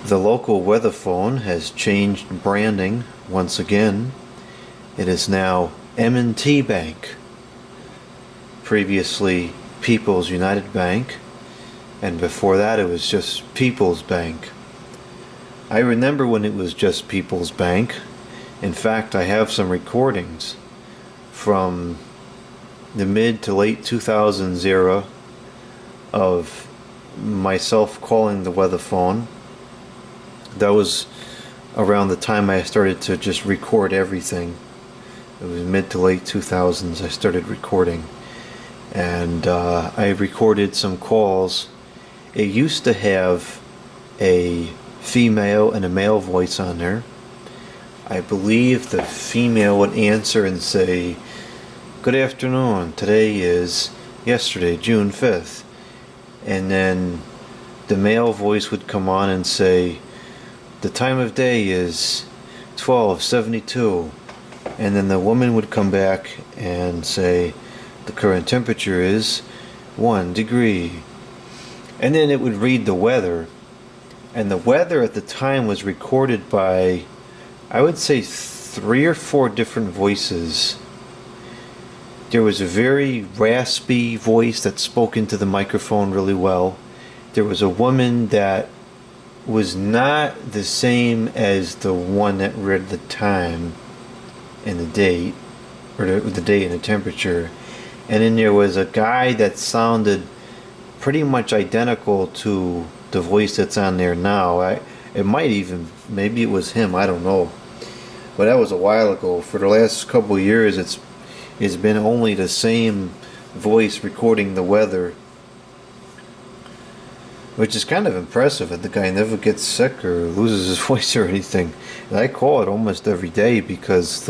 The local weather phone has changed branding once again. It is now M&T Bank, previously People's United Bank, and before that it was just People's Bank. I remember when it was just People's Bank. In fact, I have some recordings from the mid to late 2000s era of myself calling the weather phone. That was around the time I started to just record everything. It was mid to late 2000s I started recording, and I recorded some calls. It used to have a female and a male voice on there. I believe the female would answer and say, "Good afternoon, today is yesterday, June 5th. And then the male voice would come on and say, "The time of day is 12:72. And then the woman would come back and say, "The current temperature is 1 degree. And then it would read the weather. And the weather at the time was recorded by, I would say, 3 or 4 different voices. There was a very raspy voice that spoke into the microphone really well. There was a woman that was not the same as the one that read the time and the date, or the date and the temperature. And then there was a guy that sounded pretty much identical to the voice that's on there now. It might even, maybe it was him, I don't know. But that was a while ago. For the last couple of years, it's been only the same voice recording the weather, which is kind of impressive that the guy never gets sick or loses his voice or anything. And I call it almost every day because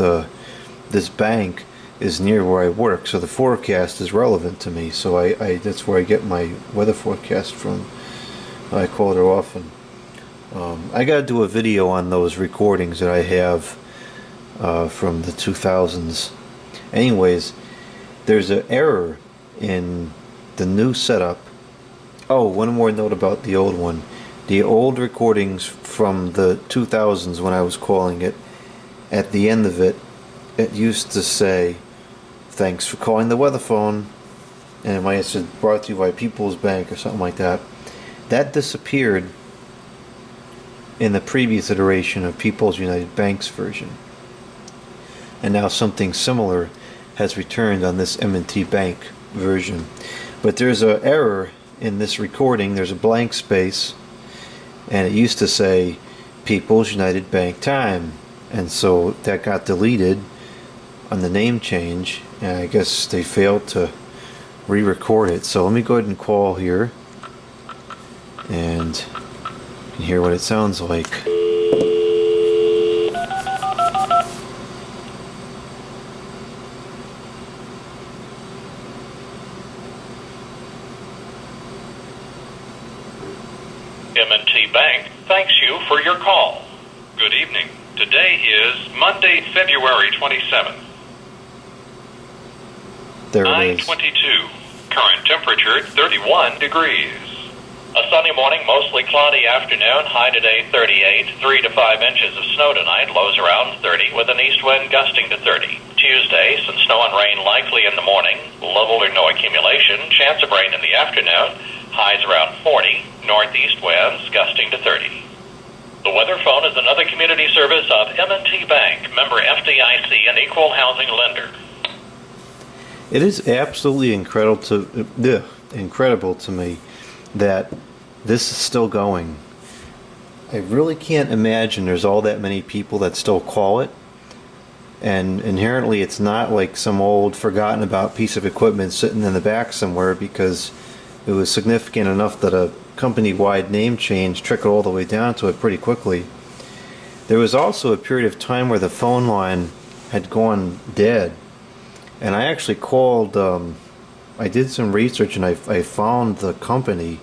this bank is near where I work, so the forecast is relevant to me. So I that's where I get my weather forecast from. I call it often. I gotta do a video on those recordings that I have from the 2000s. Anyways, there's an error in the new setup. Oh, one more note about the old one. The old recordings from the 2000s when I was calling it, at the end of it, it used to say, "Thanks for calling the weather phone," and it might have said, "Brought to you by People's Bank," or something like that. That disappeared in the previous iteration of People's United Bank's version. And now something similar has returned on this M&T Bank version. But there's an error in this recording. There's a blank space, and it used to say People's United Bank time, and so that got deleted on the name change, and I guess they failed to re-record it. So let me go ahead and call here, and you can hear what it sounds like. M&T Bank thanks you for your call. Good evening. Today is Monday, February 27th. There it is. 9:22. Current temperature 31 degrees. A sunny morning, mostly cloudy afternoon. High today 38. 3 to 5 inches of snow tonight. Lows around 30 with an east wind gusting to 30. Tuesday, some snow and rain likely in the morning. Little or no accumulation. Chance of rain in the afternoon. Highs around 40. Northeast winds gusting to 30. The weather phone is another community service of M&T Bank, member FDIC, and equal housing lender. It is absolutely incredible to me that this is still going. I really can't imagine there's all that many people that still call it. And inherently it's not like some old forgotten about piece of equipment sitting in the back somewhere, because it was significant enough that a company-wide name change trickled all the way down to it pretty quickly. There was also a period of time where the phone line had gone dead, and I actually called, I did some research, and I found the company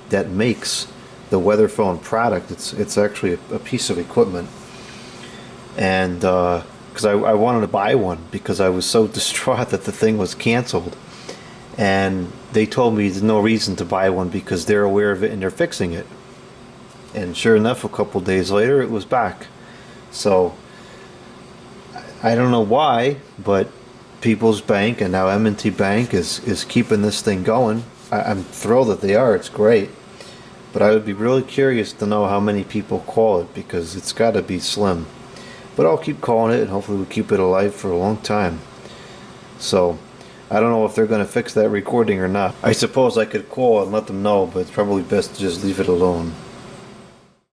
that makes the weather phone product. It's actually a piece of equipment, and because I wanted to buy one because I was so distraught that the thing was canceled. And they told me there's no reason to buy one because they're aware of it and they're fixing it. And sure enough, a couple days later, it was back. So I don't know why, but People's Bank and now M&T Bank is keeping this thing going. I'm thrilled that they are. It's great. But I would be really curious to know how many people call it, because it's got to be slim. But I'll keep calling it, and hopefully we'll keep it alive for a long time. So I don't know if they're going to fix that recording or not. I suppose I could call and let them know, but it's probably best to just leave it alone.